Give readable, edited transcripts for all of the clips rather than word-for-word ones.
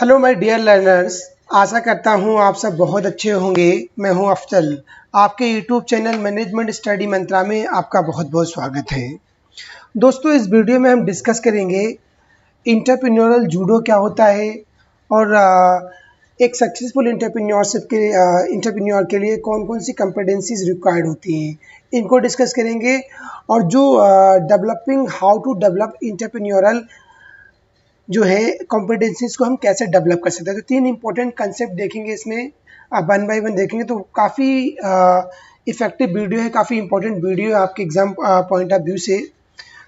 Hello my dear learners. आशा करता हूँ आप सब बहुत अच्छे होंगे। मैं हूँ अफजल। आपके यूट्यूब चैनल मैनेजमेंट स्टडी मंत्रा में आपका बहुत बहुत स्वागत है। दोस्तों, इस वीडियो में हम डिस्कस करेंगे इंटरप्रेन्योरल जूडो क्या होता है और एक सक्सेसफुल इंटरप्रेन्योर के लिए कौन कौन सी कॉम्पिटेंसीज रिक्वायर्ड होती हैं, इनको डिस्कस करेंगे। और जो डेवलपिंग हाउ टू डेवलप इंटरप्रेन्योरल जो है कॉम्पिटेंसीज को हम कैसे डेवलप कर सकते हैं। तो तीन इंपॉर्टेंट कंसेप्ट देखेंगे इसमें, वन बाय वन देखेंगे। तो काफ़ी इफेक्टिव वीडियो है, काफ़ी इंपॉर्टेंट वीडियो है आपके एग्जाम पॉइंट ऑफ व्यू से।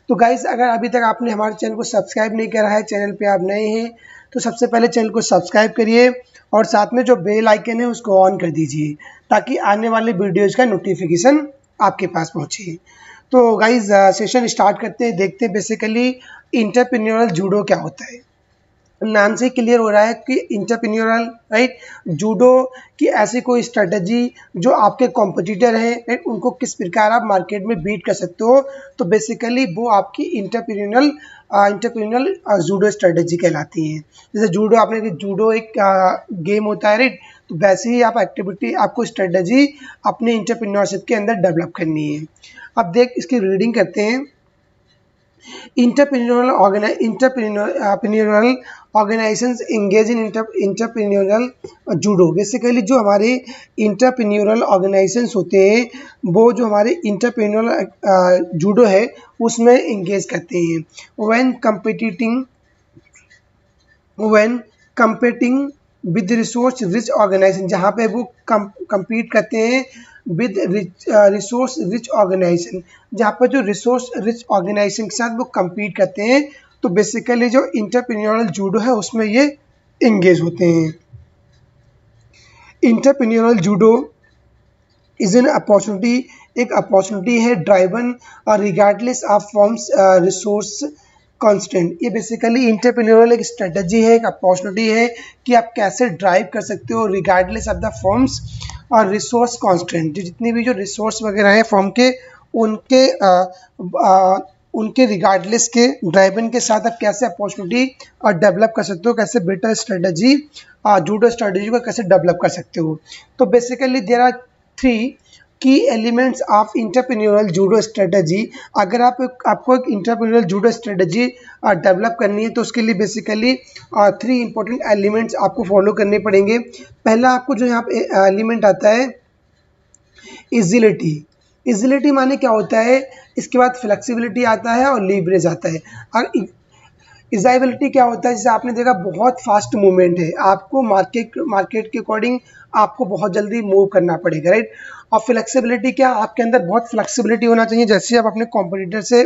तो गाइज, अगर अभी तक आपने हमारे चैनल को सब्सक्राइब नहीं करा है, चैनल पे आप नए हैं, तो सबसे पहले चैनल को सब्सक्राइब करिए और साथ में जो बेल आइकन है उसको ऑन कर दीजिए ताकि आने वाले वीडियोज़ का नोटिफिकेशन आपके पास पहुँचे। तो गाइज, सेशन स्टार्ट करते हैं, देखते हैं बेसिकली इंटरप्रेन्योरल जूडो क्या होता है। नाम से क्लियर हो रहा है कि इंटरप्रेन्योरल राइट, जूडो की ऐसी कोई स्ट्रेटजी जो आपके कॉम्पिटिटर हैं राइट, उनको किस प्रकार आप मार्केट में बीट कर सकते हो। तो बेसिकली वो आपकी इंटरप्रेन्योरल जूडो स्ट्रेटजी कहलाती है। जैसे जूडो, आपने जूडो एक गेम होता है राइट, तो वैसे ही आप एक्टिविटी, आपको स्ट्रेटजी अपने इंटरप्रेन्योरशिप के अंदर डेवलप करनी है। अब इसकी रीडिंग करते हैं। Entrepreneurial organizations engage in entrepreneurial judo. Basically जो हमारे इंटरप्रेन्योरल ऑर्गेनाइजेशंस होते हैं वो जो हमारे इंटरप्रेन्योरल जूडो है उसमें इंगेज करते हैं। when competing with resource rich organisation, जहाँ पे वो compete करते हैं विद रिसोर्स रिच ऑर्गेनाइजेशन, जहाँ पर जो रिसोर्स रिच ऑर्गेनाइजेशन के साथ वो compete करते हैं। तो बेसिकली जो इंटरप्रेन्योरल जूडो है उसमें ये इंगेज होते हैं। इंटरप्रेन्योरल जूडो इज एन अपॉर्चुनिटी, एक अपॉर्चुनिटी है driven regardless of forms resource constant. ये बेसिकली इंटरप्रेन्योरल एक स्ट्रेटजी है, एक अपॉर्चुनिटी है कि आप कैसे ड्राइव कर सकते हो रिगार्डलेस ऑफ द फॉर्म्स और रिसोर्स कांस्टेंट। जितनी भी जो रिसोर्स वगैरह है फॉर्म के, उनके रिगार्डलेस के ड्राइवन के साथ आप कैसे अपॉर्चुनिटी और डेवलप कर सकते हो, कैसे बेटर स्ट्रेटजी जूडो स्ट्रेटजी को कैसे डेवलप कर सकते हो। तो बेसिकली देयर आर 3 की एलिमेंट्स ऑफ इंटरप्रेन्योरल जूडो स्ट्रेटजी। अगर आपको एक इंटरप्रेन्योरल जूडो स्ट्रेटजी डेवलप करनी है तो उसके लिए बेसिकली 3 इंपॉर्टेंट एलिमेंट्स आपको फॉलो करने पड़ेंगे। पहला आपको जो यहाँ पे एलिमेंट आता है इजिलिटी। इजिलिटी माने क्या होता है, इसके बाद फ्लेक्सिबिलिटी आता है और लीवरेज आता है। और इजाइबिलिटी क्या होता है, जैसे आपने देखा बहुत फास्ट मूवमेंट है, आपको मार्केट के अकॉर्डिंग आपको बहुत जल्दी मूव करना पड़ेगा राइट। और फ्लेक्सिबिलिटी क्या, आपके अंदर बहुत फ्लेक्सिबिलिटी होना चाहिए। जैसे आप अपने कॉम्पिटिटर से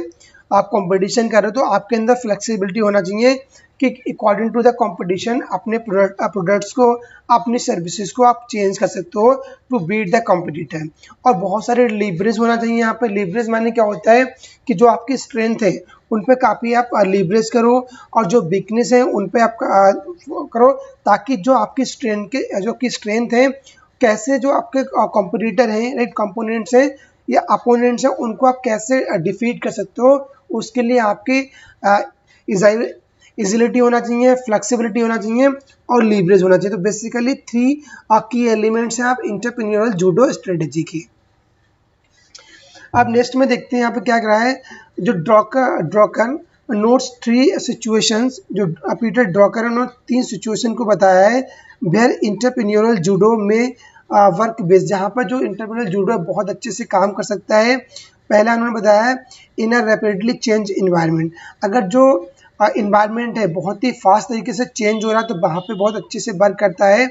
आप कंपटीशन कर रहे हो तो आपके अंदर फ्लेक्सिबिलिटी होना चाहिए कि अकॉर्डिंग टू द कंपटीशन अपने प्रोडक्ट्स को, अपनी सर्विसेज को आप चेंज कर सकते हो टू बीट द कॉम्पिटिटर। और बहुत सारे लीवरेज होना चाहिए। यहाँ पे लीवरेज माने क्या होता है कि जो आपकी स्ट्रेंथ है उन पे काफ़ी आप लीवरेज करो और जो वीकनेस है उन पे आप करो, ताकि जो आपकी स्ट्रेंथ है, कैसे जो आपके कॉम्पिटिटर हैं राइट, कंपोनेंट्स हैं या अपोनेंट्स हैं, उनको आप कैसे डिफीट कर सकते हो। उसके लिए आपकी इजिलिटी होना चाहिए, फ्लेक्सिबिलिटी होना चाहिए और लीवरेज होना चाहिए। तो बेसिकली 3 की एलिमेंट्स हैं आप इंटरप्रेन्योरल जूडो स्ट्रेटजी की। अब नेक्स्ट में देखते हैं यहाँ पे क्या कर रहा है। जो ड्रॉकर नोट्स 3 सिचुएशंस, जो पीटर ड्रॉकर ने 3 सिचुएशन को बताया है वेयर इंटरप्रेन्योरल जूडो में वर्क बेस, जहाँ पर जो इंटरप्रेन्योरल जूडो बहुत अच्छे से काम कर सकता है। पहला उन्होंने बताया है in a rapidly change environment. अगर जो इन्वायरमेंट है बहुत ही फास्ट तरीके से चेंज हो रहा है तो वहाँ पे बहुत अच्छे से वर्क करता है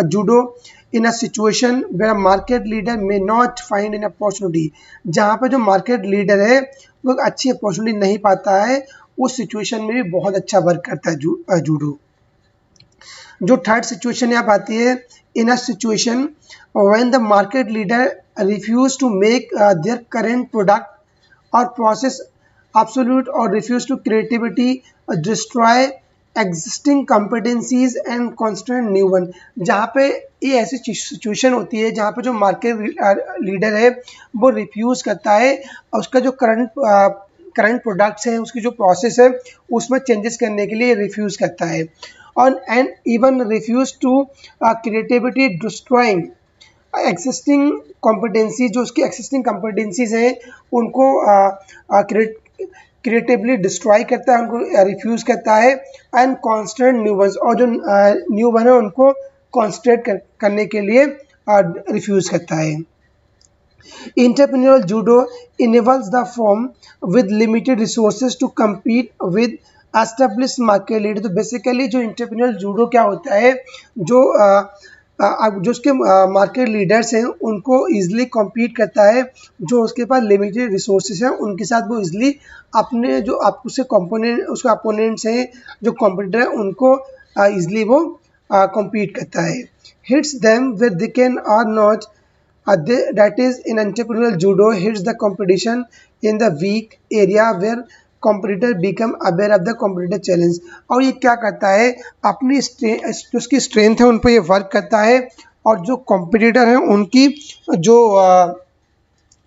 judo. In a situation where market leader may not find an opportunity, जहाँ पे जो मार्केट लीडर है वो अच्छी अपॉर्चुनिटी नहीं पाता है, उस सिचुएशन में भी बहुत अच्छा वर्क करता है जूडो। जो थर्ड सिचुएशन यहाँ आती है, in a situation when the market leader refuse to make their current product और process absolute or refuse to creativity destroy existing competencies and constant new one। जहाँ पे ये ऐसी सिचुएशन होती है जहाँ पे जो मार्केट लीडर है वो रिफ्यूज़ करता है और उसका जो करंट प्रोडक्ट्स हैं, उसकी जो प्रोसेस है उसमें चेंजेस करने के लिए रिफ्यूज़ करता है। और and even refuse to creativity destroying existing competency, जो उसकी एक्सिस्टिंग कॉम्पिटेंसीज हैं उनको क्रिएटिवली डिस्ट्रॉय करता है, उनको रिफ्यूज़ करता है, एंड कॉन्स्टेंट न्यू वंस, और जो न्यू वन है उनको कॉन्स्टेंट करने के लिए रिफ्यूज़ करता है। Entrepreneurial judo enables the firm with limited resources to compete with established market leader। तो बेसिकली जो इंटरप्रेन्योरल जूडो क्या होता है, जो जो उसके मार्केट लीडर्स हैं उनको ईजिली कॉम्पीट करता है, जो उसके पास लिमिटेड रिसोर्सेज हैं उनके साथ वो ईजिली अपने जो आप उसके कंपोनेंट उसके अपोनेंट्स हैं जो कॉम्पिटिटर हैं उनको ईजिली वो कॉम्पीट करता है। Hits them where they can are not, that is in entrepreneurial judo hits the competition in the weak area where competitor become aware of the competitor challenge। और ये क्या करता है, अपनी जो उसकी स्ट्रेंथ है उन पर ये वर्क करता है, और जो कॉम्पिटिटर हैं उनकी जो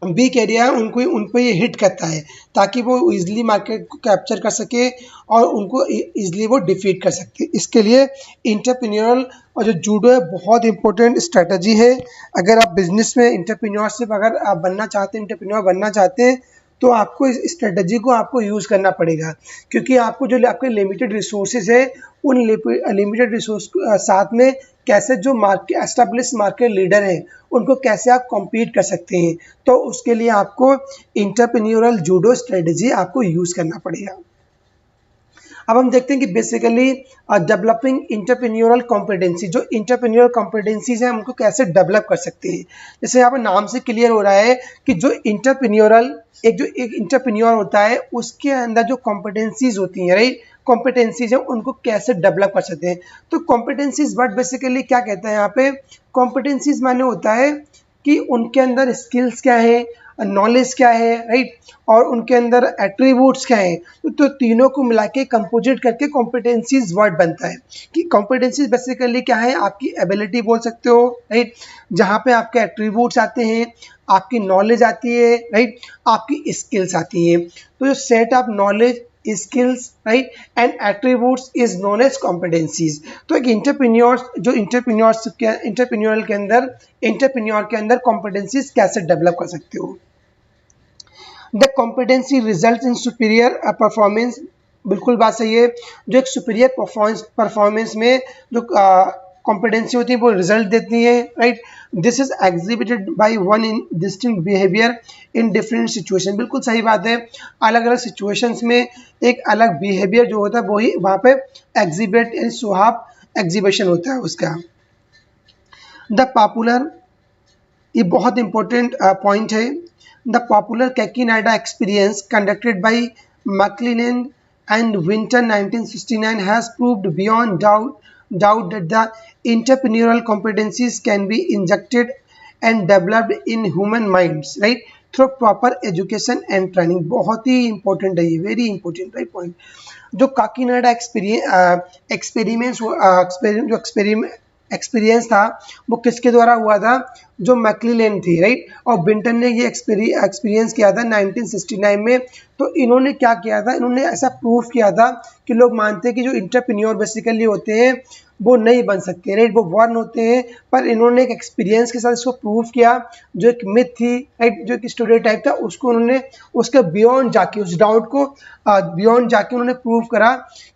वीक एरिया है उन पर ये हिट करता है, ताकि वो इजीली मार्केट को कैप्चर कर सके और उनको इजीली वो डिफीट कर सकते। इसके लिए इंटरप्रेन्योरल और जो जूडो है बहुत इंपॉर्टेंट स्ट्रेटजी है। अगर आप बिजनेस में इंटरप्रेन्योरशिप अगर आप बनना चाहते हैं, इंटरप्रेन्योर बनना चाहते हैं, तो आपको इस स्ट्रेटजी को आपको यूज़ करना पड़ेगा, क्योंकि आपको जो आपके लिमिटेड रिसोर्सेज है उन लिमिटेड रिसोर्स साथ में कैसे जो मार्केट एस्टेब्लिश मार्केट लीडर हैं उनको कैसे आप कॉम्पीट कर सकते हैं, तो उसके लिए आपको इंटरप्रेन्योरल जूडो स्ट्रेटजी आपको यूज़ करना पड़ेगा। अब हम देखते हैं कि बेसिकली डेवलपिंग इंटरप्रेन्योरल कॉम्पिटेंसी, जो इंटरप्रेन्योरल कॉम्पिटेंसीज हैं उनको कैसे डेवलप कर सकते हैं। जैसे यहाँ पर नाम से क्लियर हो रहा है कि जो इंटरप्रेन्योरल एक इंटरप्रेन्योर होता है उसके अंदर जो कॉम्पिटेंसीज होती हैं, राइट, कॉम्पिटेंसीज हैं उनको कैसे डेवलप कर सकते हैं। तो कॉम्पिटेंसीज वर्ड बेसिकली क्या कहता है, यहाँ पे कॉम्पिटेंसीज माने होता है कि उनके अंदर स्किल्स क्या है, नॉलेज क्या है, राइट, और उनके अंदर एट्रीब्यूट्स क्या हैं। तो तीनों को मिला के कंपोजिट करके कॉम्पिटेंसीज वर्ड बनता है। कि कॉम्पिटेंसीज बेसिकली क्या है, आपकी एबिलिटी बोल सकते हो, राइट, जहाँ पे आपके एट्रीब्यूट्स आते हैं, आपकी नॉलेज आती है, राइट, आपकी स्किल्स आती हैं। तो जो set of knowledge, skills, right, and attributes is known as competencies. तो एक इंटरप्रेन्योर के अंदर कॉम्पिटेंसीज कैसे डेवलप कर सकते हो। The competency result in superior performance, बिल्कुल बात सही है। जो एक सुपीरियर परफॉर्मेंस में जो कॉम्पिटेंसी होती है वो रिजल्ट देती है, right. This is exhibited by one in distinct behaviour in different situation, बिल्कुल सही बात है। अलग अलग सिचुएशंस में एक अलग बिहेवियर जो होता है वही वहाँ पे एग्जिबिट यानी सुहाव एग्जिबिशन होता है उसका। द पॉपुलर, ये बहुत इंपॉर्टेंट पॉइंट है। The popular Kakinada experience conducted by McClelland and Winter 1969 has proved beyond doubt that the entrepreneurial competencies can be injected and developed in human minds, right, through proper education and training। बहुत ही important है ये, very important, right point। जो Kakinada experience था वो किसके द्वारा हुआ था, जो मैक्लेलैंड थी, राइट, और बिंटन ने ये एक्सपीरियंस किया था 1969 में। तो इन्होंने क्या किया था, इन्होंने ऐसा प्रूफ किया था कि लोग मानते हैं कि जो इंटरप्रेन्योर बेसिकली होते हैं वो नहीं बन सकते, राइट, वो बॉर्न होते हैं, पर इन्होंने एक एक्सपीरियंस के साथ इसको प्रूव किया। जो एक मिथ थी, राइट, जो एक स्टेरियोटाइप था, उसको उन्होंने उसके बियॉन्ड जाके, उस डाउट को बियॉन्ड जाके उन्होंने प्रूव करा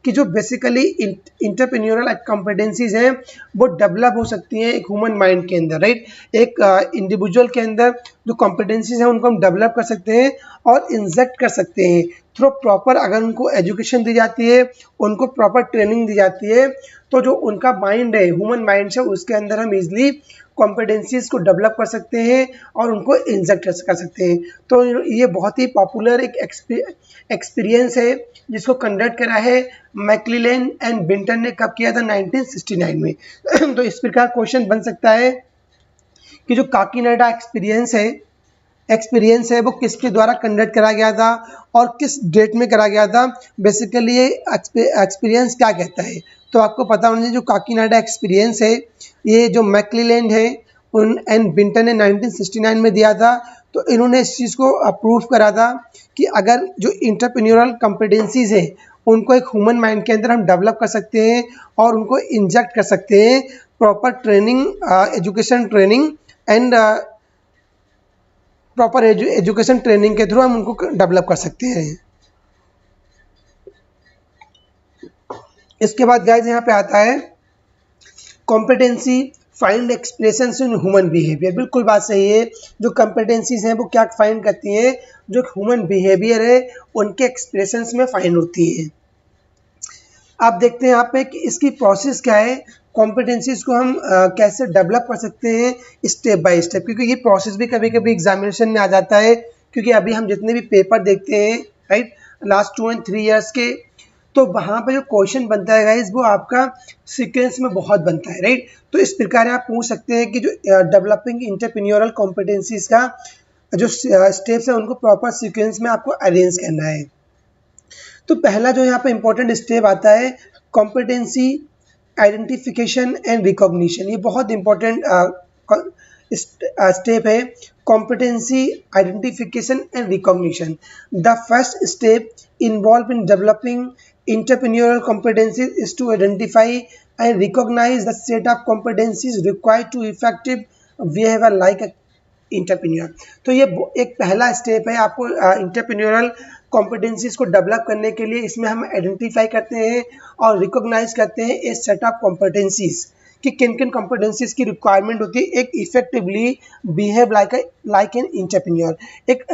कि जो बेसिकली इंटरप्रेन्योरल कॉम्पिटेंसीज हैं वो डेवलप हो सकती हैं एक ह्यूमन माइंड के अंदर, राइट। एक इंडिविजुअल के अंदर जो कॉम्पिटेंसीज हैं उनको हम डेवलप कर सकते हैं और इंजेक्ट कर सकते हैं थ्रू प्रॉपर, अगर उनको एजुकेशन दी जाती है, उनको प्रॉपर ट्रेनिंग दी जाती है, तो जो उनका माइंड है, ह्यूमन माइंड है, उसके अंदर हम इजीली कॉम्पिटेंसीज को डेवलप कर सकते हैं और उनको इंजेक्ट कर सकते हैं। तो ये बहुत ही पॉपुलर एक एक्सपीरियंस है जिसको कंडक्ट करा है मैक्लेलैंड एंड बिंटन ने। कब किया था, 1969 में। तो इस प्रकार क्वेश्चन बन सकता है कि जो काकीनाडा एक्सपीरियंस है वो किसके द्वारा कंडक्ट करा गया था और किस डेट में करा गया था। बेसिकली ये एक्सपीरियंस क्या कहता है, तो आपको पता होना चाहिए जो काकीनाडा एक्सपीरियंस है ये जो मैक्लेलैंड है उन एंड बिंटन ने 1969 में दिया था। तो इन्होंने इस चीज़ को अप्रूव करा था कि अगर जो इंटरप्रेन्योरल कॉम्पिटेंसीज है उनको एक ह्यूमन माइंड के अंदर हम डेवलप कर सकते हैं और उनको इंजेक्ट कर सकते हैं proper training, education training and proper education training के थ्रू हम उनको डेवलप कर सकते हैं। इसके बाद गाइज यहाँ पे आता है competency find expressions in human behaviour. बिल्कुल बात सही है, जो कॉम्पिटेंसीज हैं वो क्या फाइंड करती हैं, जो ह्यूमन बिहेवियर है उनके एक्सप्रेशंस में फाइंड होती है। आप देखते हैं यहाँ पे कि इसकी प्रोसेस क्या है, कॉम्पिटेंसीज को हम कैसे डेवलप कर सकते हैं स्टेप बाय स्टेप, क्योंकि ये प्रोसेस भी कभी कभी एग्जामिनेशन में आ जाता है। क्योंकि अभी हम जितने भी पेपर देखते हैं राइट लास्ट 2 and 3 ईयर्स के, तो वहाँ पे जो क्वेश्चन बनता है गाइज वो आपका सीक्वेंस में बहुत बनता है राइट। तो इस प्रकार आप पूछ सकते हैं कि जो डेवलपिंग इंटरप्रेन्योरल कॉम्पिटेंसीज का जो स्टेप्स है उनको प्रॉपर सीक्वेंस में आपको अरेंज करना है। तो पहला जो यहाँ पे इम्पोर्टेंट स्टेप आता है कॉम्पिटेंसी आइडेंटिफिकेशन एंड रिकॉग्निशन। ये बहुत इंपॉर्टेंट स्टेप है, competency identification and recognition. The first step involved in developing entrepreneurial competencies is to identify and recognize the set of competencies required to effective behavior like a entrepreneur. तो ये एक पहला step है आपको इंटरप्रेन्योरल competencies को develop करने के लिए। इसमें हम आइडेंटिफाई करते हैं और रिकॉग्नाइज करते हैं ए सेट ऑफ कॉम्पिटेंसीज कि किन किन कॉम्पिटेंसीज की रिक्वायरमेंट होती है एक effectively behave like an entrepreneur. एक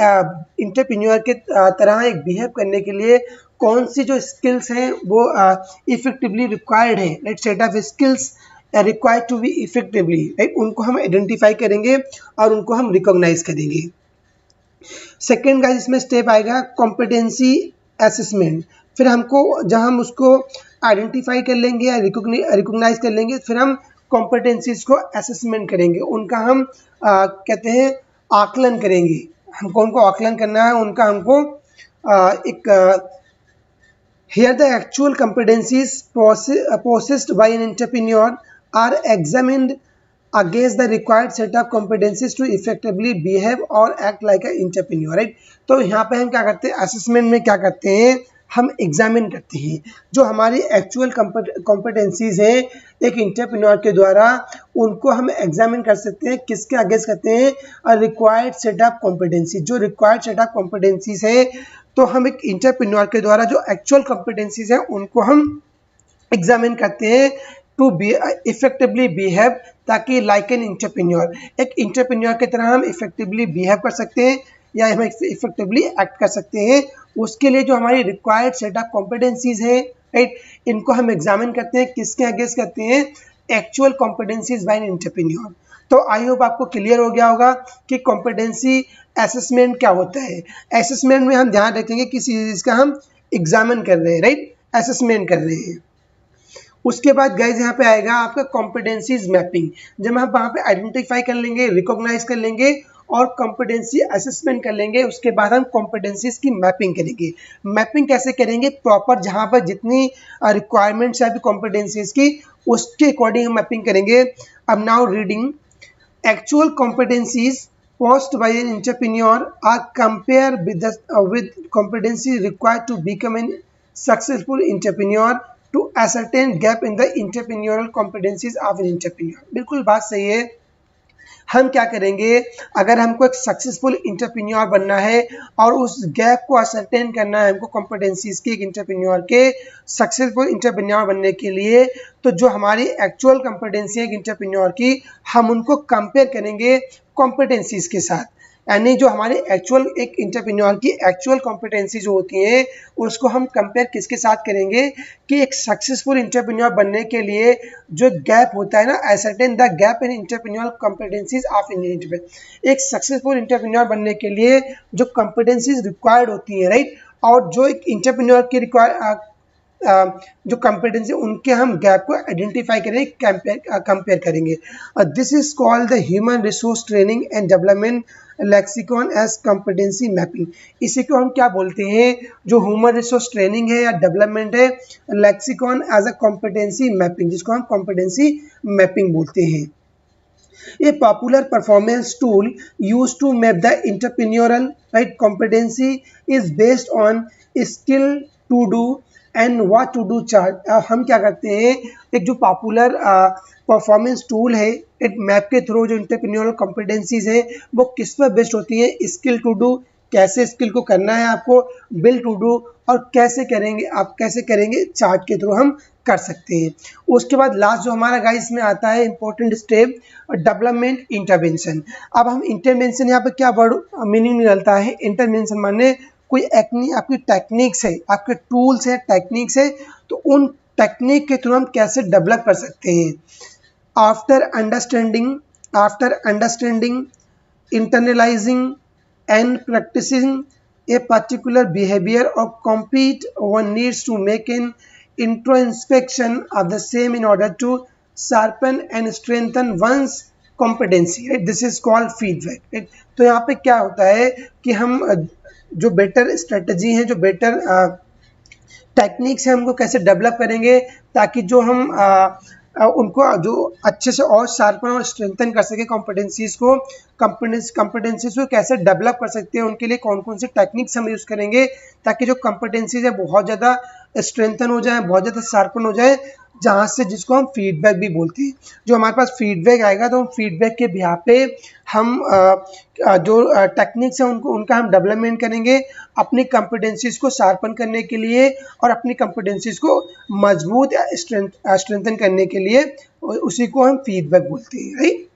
इंटरप्रेन्योर के तरह एक बिहेव करने के लिए कौन सी जो स्किल्स हैं वो इफेक्टिवली रिक्वायर्ड है, right, set of skills required to be effectively, right, उनको हम आइडेंटिफाई करेंगे और उनको हम रिकॉग्नाइज करेंगे। सेकेंड गाइस इसमें स्टेप आएगा कॉम्पिटेंसी असेसमेंट। फिर हमको जब हम उसको आइडेंटिफाई कर लेंगे या रिकॉग्नाइज कर लेंगे, फिर हम कॉम्पिटेंसीज को असेसमेंट करेंगे, उनका हम कहते हैं आकलन करेंगे। हमको उनको आकलन करना है, उनका हमको एक here the actual competencies possessed by an entrepreneur are examined against the required set of competencies to effectively behave or act like an entrepreneur, right? तो यहाँ पे हम क्या करते हैं, असेसमेंट में क्या करते हैं, हम एग्जामिन करते हैं जो हमारी एक्चुअल कॉम्पिटेंसीज हैं एक इंटरप्रेन्योर के द्वारा, उनको हम एग्जामिन कर सकते हैं। किसके अगेंस्ट करते हैं, रिक्वायर्ड सेट ऑफ कॉम्पिटेंसी। जो रिक्वायर्ड सेट ऑफ कॉम्पिटेंसीज है तो हम एक इंटरप्रेन्योर के द्वारा जो एक्चुअल कॉम्पिटेंसीज हैं उनको हम एग्जामिन करते हैं टू बी इफेक्टिवली बिहेव, ताकि लाइक एन इंटरप्रेन्योर, एक इंटरप्रेन्योर की तरह हम इफेक्टिवली बिहेव कर सकते हैं या हम इफेक्टिवली एक्ट कर सकते हैं। उसके लिए जो हमारी रिक्वायर्ड सेट ऑफ कॉम्पिटेंसीज हैं, राइट, इनको हम एग्जामिन करते हैं। किसके अगेंस्ट करते हैं, actual competencies by an entrepreneur. तो आई होप आपको क्लियर हो गया होगा कि कॉम्पिटेंसी असेसमेंट क्या होता है। असेसमेंट में हम ध्यान रखेंगे किसी चीज़ का हम एग्जामिन कर रहे हैं, राइट, असेसमेंट कर रहे हैं। उसके बाद गाइज यहाँ पे आएगा आपका कॉम्पिटेंसीज मैपिंग। जब हम वहाँ पे आइडेंटिफाई कर लेंगे, रिकॉग्नाइज कर लेंगे और कॉम्पिटेंसी असेसमेंट कर लेंगे, उसके बाद हम कॉम्पिटेंसीज की मैपिंग करेंगे। मैपिंग कैसे करेंगे, प्रॉपर जहाँ पर जितनी रिक्वायरमेंट्स है कॉम्पिटेंसीज की उसके अकॉर्डिंग हम मैपिंग करेंगे। अब now reading actual competencies posed by an entrepreneur are compared with competency required to become a successful entrepreneur to ascertain gap in the entrepreneurial competencies of an entrepreneur। बिल्कुल बात सही है। हम क्या करेंगे, अगर हमको एक सक्सेसफुल इंटरप्रेन्योर बनना है और उस गैप को असरटेन करना है हमको कॉम्पिटेंसीज के एक इंटरप्रेन्योर के सक्सेसफुल इंटरप्रेन्योर बनने के लिए, तो जो हमारी एक्चुअल कॉम्पिटेंसी है एक इंटरप्रेन्योर की, हम उनको कंपेयर करेंगे कॉम्पिटेंसीज के साथ। यानी जो हमारे एक्चुअल एक इंटरप्रेन्योर की एक्चुअल कॉम्पिटेंसी जो होती हैं उसको हम कंपेयर किसके साथ करेंगे कि एक सक्सेसफुल इंटरप्रेन्योर बनने के लिए जो गैप होता है ना, ascertain the gap in entrepreneur competencies of an entrepreneur. एक सक्सेसफुल इंटरप्रेन्योर बनने के लिए जो कॉम्पिटेंसीज रिक्वायर्ड होती हैं, राइट, और जो एक इंटरप्रेन्योर की जो कॉम्पिटेंसी उनके हम गैप को आइडेंटिफाई करेंगे, कंपेयर करेंगे। This is called the human resource training and development lexicon as competency mapping. इसी को हम क्या बोलते हैं, जो ह्यूमन रिसोर्स ट्रेनिंग है या डेवलपमेंट है, lexicon as a competency mapping, जिसको हम कॉम्पिटेंसी मैपिंग बोलते हैं। A popular performance tool used to map the entrepreneurial, right, competency is based on skill to do and what to do chart. हम क्या करते हैं, एक जो पॉपुलर परफॉर्मेंस टूल है एक मैप के थ्रू जो एंटरप्रेन्योरल कॉम्पिटेंसीज है वो किस पर बेस्ड होती है, स्किल टू डू, कैसे स्किल को करना है आपको, बिल टू डू, और कैसे करेंगे, आप कैसे करेंगे चार्ट के थ्रू हम कर सकते हैं। उसके बाद लास्ट जो हमारा गाइस में आता है इंपॉर्टेंट स्टेप, डेवलपमेंट इंटरवेंशन। अब हम इंटरवेंशन यहाँ पे क्या वर्ड मीनिंग निकलता है, इंटरवेंशन माने कोई आपकी टेक्निक्स है, आपके टूल्स है, टेक्निक्स है, तो उन टेक्निक के थ्रू हम कैसे डेवलप कर सकते हैं। After understanding internalizing and practicing a particular behavior or compete, one needs to make an introspection of the same in order to sharpen and strengthen one's competency, right? This is called feedback, right? तो यहाँ पे क्या होता है कि हम जो better strategy है, जो बेटर टेक्निक्स है, हमको कैसे डेवलप करेंगे ताकि जो हम उनको जो अच्छे से और शार्पन और स्ट्रेंथन कर सके कॉम्पिटेंसीज को कैसे डेवलप कर सकते हैं, उनके लिए कौन कौन से टेक्निक्स हम यूज़ करेंगे ताकि जो कॉम्पिटेंसीज है बहुत ज़्यादा स्ट्रेंथन हो जाए, बहुत ज़्यादा शार्पन हो जाए, जहाँ से जिसको हम फीडबैक भी बोलते हैं। जो हमारे पास फीडबैक आएगा तो हम फीडबैक के बिहाफ पे हम जो टेक्निक्स हैं उनका हम डेवलपमेंट करेंगे अपनी कॉम्पिटेंसीज को शार्पन करने के लिए और अपनी कॉम्पिटेंसीज को मजबूत या स्ट्रेंथन करने के लिए, उसी को हम फीडबैक बोलते हैं, राइट।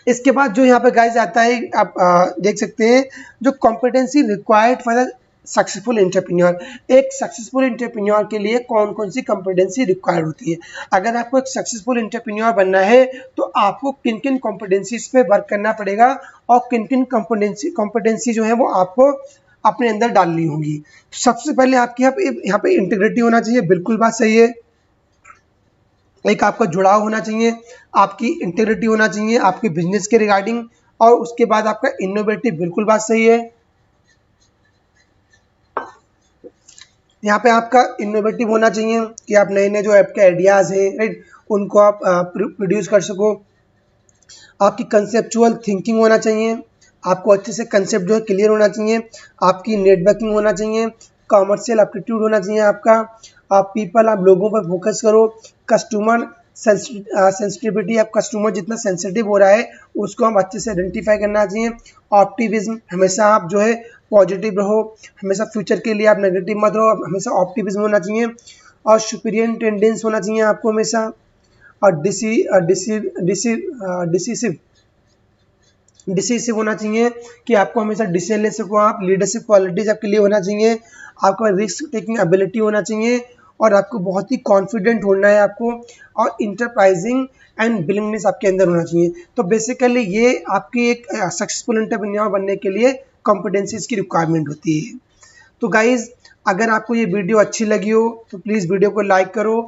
इसके बाद जो यहाँ पे गाइस आता है, आप देख सकते हैं जो competency required for the successful entrepreneur. एक सक्सेसफुल एंटरप्रेन्योर के लिए कौन कौन सी कॉम्पिटेंसी रिक्वायर्ड होती है। अगर आपको एक सक्सेसफुल एंटरप्रेन्योर बनना है तो आपको किन किन कॉम्पिटेंसीज पे वर्क करना पड़ेगा और किन किन कॉम्पिटेंसी जो है वो आपको अपने अंदर डालनी होगी। सबसे पहले आपके यहाँ पे इंटीग्रिटी होना चाहिए, बिल्कुल बात सही है। एक आपका जुड़ाव होना चाहिए, आपकी इंटीग्रिटी होना चाहिए आपके बिजनेस के रिगार्डिंग, और उसके बाद आपका इनोवेटिव, बिल्कुल बात सही है। यहाँ पे आपका इनोवेटिव होना चाहिए कि आप नए नए जो आपके आइडियाज़ हैं, राइट, उनको आप प्रोड्यूस कर सको। आपकी कंसेप्चुअल थिंकिंग होना चाहिए, आपको अच्छे से कंसेप्ट जो है क्लियर होना चाहिए। आपकी नेटवर्किंग होना चाहिए, कॉमर्शियल एप्टीट्यूड होना चाहिए आपका। आप पीपल, आप लोगों पर फोकस करो। कस्टमर सेंसिटिविटी, आप कस्टमर जितना सेंसिटिव हो रहा है उसको हम अच्छे से आइडेंटिफाई करना चाहिए। ऑप्टिमिज्म, हमेशा आप जो है पॉजिटिव रहो, हमेशा फ्यूचर के लिए आप नेगेटिव मत रहो, हमेशा ऑप्टिमिज्म होना चाहिए। और सुपीरियर टेंडेंस होना चाहिए आपको हमेशा। और डिसिसिव होना चाहिए कि आपको हमेशा डिसीजन ले सको आप। लीडरशिप क्वालिटीज आपके लिए होना चाहिए। आपका रिस्क टेकिंग एबिलिटी होना चाहिए और आपको बहुत ही कॉन्फिडेंट होना है आपको। और इंटरप्राइजिंग एंड बिलिंगनेस आपके अंदर होना चाहिए। तो बेसिकली ये आपकी एक सक्सेसफुल एंटरप्रेन्योर बनने के लिए कॉम्पिटेंसीज की रिक्वायरमेंट होती है। तो गाइज, अगर आपको ये वीडियो अच्छी लगी हो तो प्लीज़ वीडियो को लाइक करो।